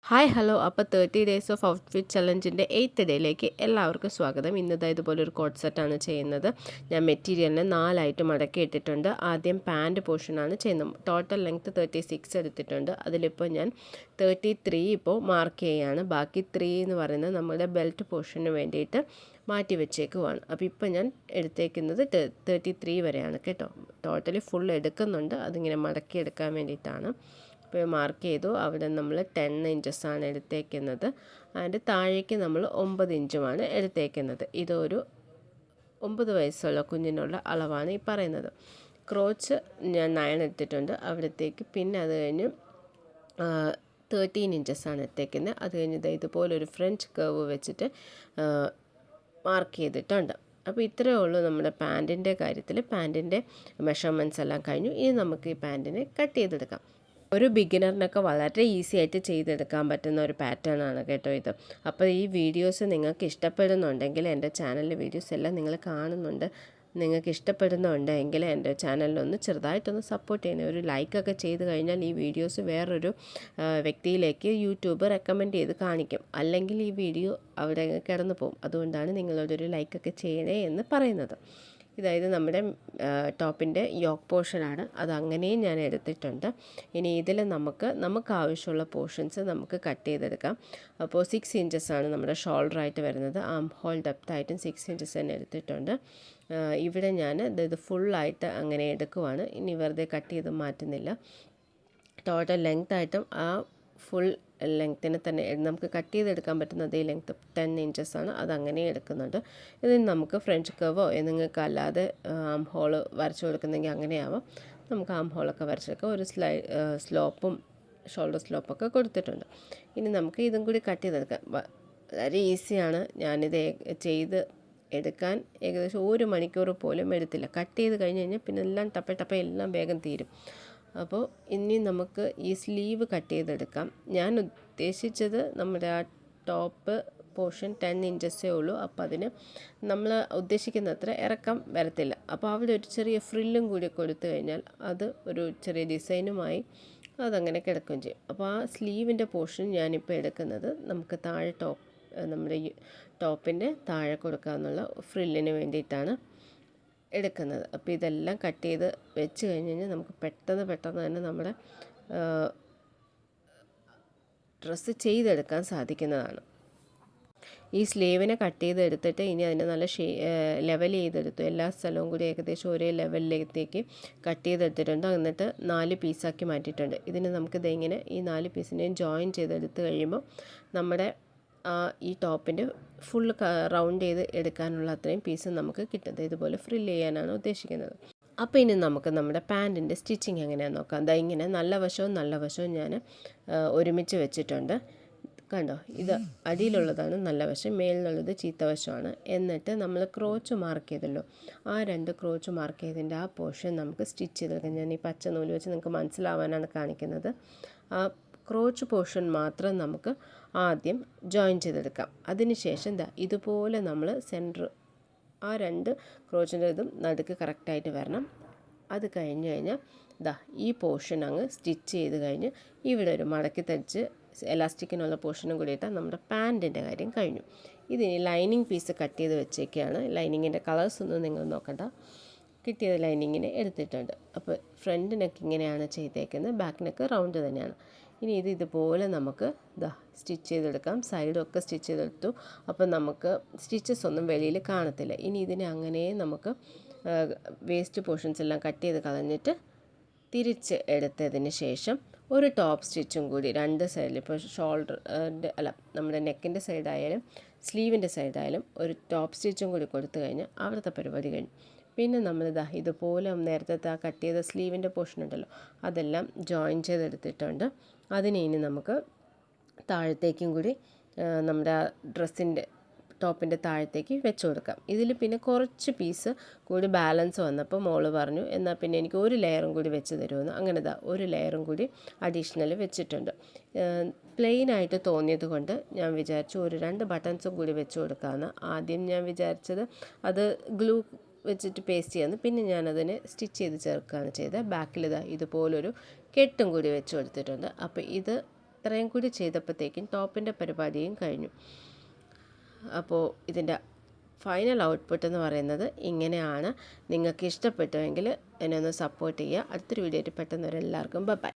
Hi hello. അപ്പോൾ 30 days of outfit ചലഞ്ചിൻ്റെ 8th ഡേയിലേക്ക് എല്ലാവർക്കും സ്വാഗതം. ഇന്നത്തെ ഇതുപോലെ ഒരു കോട്ട് സെറ്റാണ് ചെയ്യുന്നത്. ഞാൻ മെറ്റീരിയലിനെ 4ആയിട്ട് മടക്കി ഇട്ടിട്ടുണ്ട്. ആദ്യം പാൻറ്റ് പോർഷനാണ് ചെയ്യുന്നത്. ടോട്ടൽ ലെങ്ത്ത് 36 എടുത്തിട്ടുണ്ട്. അതിലിപ്പോൾ ഞാൻ 33 ഇപ്പോൾ മാർക്ക് ചെയ്യുകയാണ്. ബാക്കി 3 എന്ന് പറയുന്നത് നമ്മുടെ ബെൽറ്റ് പോർഷന് വേണ്ടിയിട്ട് മാറ്റി വെച്ചേക്കുവാണ്. അപ്പോൾ ഇപ്പോൾ ഞാൻ എടുത്തേക്കുന്നത് 33 വരെയാണ് കേട്ടോ. ടോട്ടലി ഫുൾ എടുക്കുന്നുണ്ട്, അതിങ്ങനെ മടക്കി എടുക്കാൻ വേണ്ടിയിട്ടാണ്. ഇപ്പോൾ മാർക്ക് ചെയ്തു. അവിടെ നമ്മൾ 10 ഇഞ്ചസാണ് എടുത്തേക്കുന്നത്. അതിൻ്റെ താഴേക്ക് നമ്മൾ 9 ഇഞ്ചുമാണ് എടുത്തേക്കുന്നത്. ഇതൊരു 9 വയസ്സുള്ള കുഞ്ഞിനുള്ള അളവാണ് ഈ പറയുന്നത്. ക്രോച്ച് ഞാൻ 9 എടുത്തിട്ടുണ്ട് അവിടത്തേക്ക്. പിന്നെ അത് കഴിഞ്ഞ് 13 ഇഞ്ചസാണ് എടുത്തേക്കുന്നത്. അത് കഴിഞ്ഞ് ഇതുപോലൊരു ഫ്രഞ്ച് കർവ് വെച്ചിട്ട് മാർക്ക് ചെയ്തിട്ടുണ്ട്. അപ്പോൾ ഇത്രയേ ഉള്ളൂ നമ്മുടെ പാൻറ്റിൻ്റെ കാര്യത്തിൽ. പാൻറ്റിൻ്റെ മെഷർമെൻറ്റ്സ് എല്ലാം കഴിഞ്ഞു. ഇനി നമുക്ക് ഈ പാൻറ്റിനെ കട്ട് ചെയ്തെടുക്കാം. ഒരു ബിഗിനറിനൊക്കെ വളരെ ഈസി ആയിട്ട് ചെയ്തെടുക്കാൻ പറ്റുന്ന ഒരു പാറ്റേൺ ആണ് കേട്ടോ ഇത്. അപ്പോൾ ഈ വീഡിയോസ് നിങ്ങൾക്ക് ഇഷ്ടപ്പെടുന്നുണ്ടെങ്കിൽ, എൻ്റെ ചാനലിലെ വീഡിയോസ് എല്ലാം നിങ്ങൾ കാണുന്നുണ്ട്, നിങ്ങൾക്ക് ഇഷ്ടപ്പെടുന്നുണ്ടെങ്കിൽ എൻ്റെ ചാനലിലൊന്ന് ചെറുതായിട്ടൊന്ന് സപ്പോർട്ട് ചെയ്യണേ. ഒരു ലൈക്കൊക്കെ ചെയ്ത് കഴിഞ്ഞാൽ ഈ വീഡിയോസ് വേറൊരു വ്യക്തിയിലേക്ക് യൂട്യൂബ് റെക്കമെൻഡ് ചെയ്ത് കാണിക്കും. അല്ലെങ്കിൽ ഈ വീഡിയോ അവിടെ കിടന്നു പോകും. അതുകൊണ്ടാണ് നിങ്ങളോടൊരു ലൈക്കൊക്കെ ചെയ്യണേ എന്ന് പറയുന്നത്. ഇതായത് നമ്മുടെ ടോപ്പിൻ്റെ യോക്ക് പോർഷനാണ്. അതങ്ങനെയും ഞാൻ എടുത്തിട്ടുണ്ട്. ഇനി ഇതിൽ നമുക്ക് ആവശ്യമുള്ള പോർഷൻസ് നമുക്ക് കട്ട് ചെയ്തെടുക്കാം. അപ്പോൾ 6 ഇഞ്ചസാണ് നമ്മുടെ ഷോൾഡറായിട്ട് വരുന്നത്. ആം ഹോൾ ഡെപ്തായിട്ടും 6 ഇഞ്ചസ് തന്നെ എടുത്തിട്ടുണ്ട്. ഇവിടെ ഞാൻ ഇത് ഫുള്ളായിട്ട് അങ്ങനെ എടുക്കുവാണ്. ഇനി വെറുതെ കട്ട് ചെയ്ത് മാറ്റുന്നില്ല. ടോട്ടൽ ലെങ്ത്തായിട്ടും ആ ഫുൾ ലെങ്ത്തിന് തന്നെ നമുക്ക് കട്ട് ചെയ്തെടുക്കാൻ പറ്റുന്ന അതേ ലെങ്ത്ത് 10 ഇഞ്ചസാണ്. അതങ്ങനെ എടുക്കുന്നുണ്ട്. ഇതിന് നമുക്ക് ഫ്രഞ്ച് കർവോ നിങ്ങൾക്ക് അല്ലാതെ ആം ഹോള് വരച്ചു കൊടുക്കുന്നെങ്കിൽ അങ്ങനെയാവാം. നമുക്ക് ആം ഹോളൊക്കെ വരച്ചെടുക്കാം. ഒരു സ്ലോപ്പും ഷോൾഡർ സ്ലോപ്പൊക്കെ കൊടുത്തിട്ടുണ്ട്. ഇനി നമുക്ക് ഇതും കൂടി കട്ട് ചെയ്തെടുക്കാം. വളരെ ഈസിയാണ്. ഞാനിത് ചെയ്ത് എടുക്കാൻ ഏകദേശം 1 മണിക്കൂർ പോലും എടുത്തില്ല. കട്ട് ചെയ്ത് കഴിഞ്ഞ് കഴിഞ്ഞാൽ പിന്നെ എല്ലാം ടപ്പ എല്ലാം വേഗം തീരും. അപ്പോൾ ഇനി നമുക്ക് ഈ സ്ലീവ് കട്ട് ചെയ്തെടുക്കാം. ഞാൻ ഉദ്ദേശിച്ചത് നമ്മുടെ ആ ടോപ്പ് പോർഷൻ 10 ഇഞ്ചസേ ഉള്ളൂ. അപ്പോൾ അതിന് നമ്മൾ ഉദ്ദേശിക്കുന്നത്ര ഇറക്കം വരത്തില്ല. അപ്പോൾ അവിടെ ഒരു ചെറിയ ഫ്രില്ലും കൂടി കൊടുത്തു കഴിഞ്ഞാൽ അത് ഒരു ചെറിയ ഡിസൈനുമായി അതങ്ങനെ കിടക്കുകയും ചെയ്യും. അപ്പോൾ ആ സ്ലീവിൻ്റെ പോർഷൻ ഞാനിപ്പോൾ എടുക്കുന്നത് നമുക്ക് താഴെ നമ്മുടെ ഈ ടോപ്പിൻ്റെ താഴെ കൊടുക്കാമെന്നുള്ള ഫ്രില്ലിന് വേണ്ടിയിട്ടാണ് എടുക്കുന്നത്. അപ്പോൾ ഇതെല്ലാം കട്ട് ചെയ്ത് വെച്ച് കഴിഞ്ഞ് കഴിഞ്ഞാൽ നമുക്ക് പെട്ടെന്ന് തന്നെ നമ്മുടെ ഡ്രസ്സ് ചെയ്തെടുക്കാൻ സാധിക്കുന്നതാണ്. ഈ സ്ലീവിനെ കട്ട് ചെയ്തെടുത്തിട്ട് ഇനി അതിനെ നല്ല ലെവൽ ചെയ്തെടുത്തു. എല്ലാ സ്ഥലവും കൂടി ഏകദേശം ഒരേ ലെവലിലേക്ക് കട്ട് ചെയ്തെടുത്തിട്ടുണ്ട്. എന്നിട്ട് 4 പീസാക്കി മാറ്റിയിട്ടുണ്ട്. ഇതിന് നമുക്കിത് ഇങ്ങനെ ഈ 4 പീസിനെയും ജോയിൻ ചെയ്തെടുത്ത് കഴിയുമ്പോൾ നമ്മുടെ ഈ ടോപ്പിൻ്റെ ഫുൾ റൗണ്ട് ചെയ്ത് എടുക്കാനുള്ള അത്രയും പീസ് നമുക്ക് കിട്ടുന്നത്. ഇതുപോലെ ഫ്രില്ല് ചെയ്യാനാണ് ഉദ്ദേശിക്കുന്നത്. അപ്പോൾ ഇനി നമുക്ക് നമ്മുടെ പാൻറ്റിൻ്റെ സ്റ്റിച്ചിങ് എങ്ങനെയാണെന്ന് നോക്കാം. ഇങ്ങനെ നല്ല വശവും ഞാൻ ഒരുമിച്ച് വെച്ചിട്ടുണ്ട്. കണ്ടോ, ഇത് അടിയിലുള്ളതാണ് നല്ല വശം, മേലിലുള്ളത് ചീത്ത വശമാണ്. എന്നിട്ട് നമ്മൾ ക്രോച്ച് മാർക്ക് ചെയ്തല്ലോ, ആ 2 ക്രോച്ച് മാർക്ക് ചെയ്തതിൻ്റെ ആ പോർഷൻ നമുക്ക് സ്റ്റിച്ച് ചെയ്തെടുക്കാം. ഞാൻ ഈ പച്ച നൂല് വെച്ച് നിങ്ങൾക്ക് മനസ്സിലാവാനാണ് കാണിക്കുന്നത്. ആ ക്രോച്ച് പോർഷൻ മാത്രം നമുക്ക് ആദ്യം ജോയിൻ ചെയ്തെടുക്കാം. അതിനുശേഷം ഇതുപോലെ നമ്മൾ സെൻറ്റർ ആ 2 ക്രോച്ചിൻ്റെ ഇതും നടുക്ക് കറക്റ്റായിട്ട് വരണം. അത് കഴിഞ്ഞ് കഴിഞ്ഞാൽ ഈ പോർഷൻ അങ്ങ് സ്റ്റിച്ച് ചെയ്ത് കഴിഞ്ഞ് ഇവിടെ ഒരു മടക്കി തയ്ച്ച് എലാസ്റ്റിക്കിനുള്ള പോർഷനും കൂടി ഇട്ടാൽ നമ്മുടെ പാൻറ്റിൻ്റെ കാര്യം കഴിഞ്ഞു. ഇതിന് ലൈനിങ് പീസ് കട്ട് ചെയ്ത് വെച്ചേക്കാണ്. ലൈനിങ്ങിൻ്റെ കളേഴ്സ് ഒന്നും നിങ്ങൾ നോക്കണ്ട, കിട്ടിയത് ലൈനിങ്ങിനെ എടുത്തിട്ടുണ്ട്. അപ്പോൾ ഫ്രണ്ട് നെക്ക് ഇങ്ങനെയാണ് ചെയ്തേക്കുന്നത്, ബാക്ക് നെക്ക് റൗണ്ട് തന്നെയാണ്. ഇനി ഇതുപോലെ നമുക്ക് സ്റ്റിച്ച് ചെയ്തെടുക്കാം. സൈഡൊക്കെ സ്റ്റിച്ച് ചെയ്തെടുത്തു. അപ്പോൾ നമുക്ക് സ്റ്റിച്ചസ് ഒന്നും വെളിയിൽ കാണത്തില്ല. ഇനി ഇതിനെ അങ്ങനെ നമുക്ക് വേസ്റ്റ് പോർഷൻസ് എല്ലാം കട്ട് ചെയ്ത് കളഞ്ഞിട്ട് തിരിച്ച് എടുത്തതിന് ശേഷം ഒരു ടോപ്പ് സ്റ്റിച്ചും കൂടി 2 സൈഡിൽ, ഇപ്പോൾ നമ്മുടെ നെക്കിൻ്റെ സൈഡായാലും സ്ലീവിൻ്റെ സൈഡായാലും ഒരു ടോപ്പ് സ്റ്റിച്ചും കൂടി കൊടുത്തു കഴിഞ്ഞാൽ അവിടുത്തെ പരിപാടി കഴിഞ്ഞു. പിന്നെ നമ്മൾ ഇതുപോലെ നേരത്തെ കട്ട് ചെയ്ത സ്ലീവിൻ്റെ പോർഷൻ ഉണ്ടല്ലോ, അതെല്ലാം ജോയിൻ ചെയ്തെടുത്തിട്ടുണ്ട്. അതിനെ ഇനി നമുക്ക് താഴത്തേക്കും കൂടി നമ്മുടെ ഡ്രസ്സിൻ്റെ ടോപ്പിൻ്റെ താഴത്തേക്ക് വെച്ച് കൊടുക്കാം. ഇതിൽ പിന്നെ കുറച്ച് പീസ് കൂടി ബാലൻസ് വന്നപ്പോൾ മോള് പറഞ്ഞു, എന്നാൽ പിന്നെ എനിക്ക് ഒരു ലെയറും കൂടി വെച്ച് തരുമെന്ന്. അങ്ങനെ ഒരു ലെയറും കൂടി അഡീഷണൽ വെച്ചിട്ടുണ്ട്. പ്ലെയിനായിട്ട് തോന്നിയത് കൊണ്ട് ഞാൻ വിചാരിച്ചു ഒരു 2 ബട്ടൺസും കൂടി വെച്ച് കൊടുക്കാമെന്ന്. ആദ്യം ഞാൻ വിചാരിച്ചത് അത് ഗ്ലൂ വെച്ചിട്ട് പേസ്റ്റ് ചെയ്യാമെന്ന്. പിന്നെ ഞാനതിനെ സ്റ്റിച്ച് ചെയ്ത് ചേർക്കുകയാണ് ചെയ്തത്. ബാക്കിൽ ഇതുപോലൊരു കെട്ടും കൂടി വെച്ച് കൊടുത്തിട്ടുണ്ട്. അപ്പോൾ ഇത് അത്രയും കൂടി ചെയ്തപ്പോഴത്തേക്കും ടോപ്പിൻ്റെ പരിപാടിയും കഴിഞ്ഞു. അപ്പോൾ ഇതിൻ്റെ ഫൈനൽ ഔട്ട്പുട്ട് എന്ന് പറയുന്നത് ഇങ്ങനെയാണ്. നിങ്ങൾക്ക് ഇഷ്ടപ്പെട്ടുവെങ്കിൽ എന്നെ ഒന്ന് സപ്പോർട്ട് ചെയ്യുക. അടുത്തൊരു വീഡിയോ ആയിട്ട് പെട്ടെന്ന് എല്ലാവർക്കും ബൈ.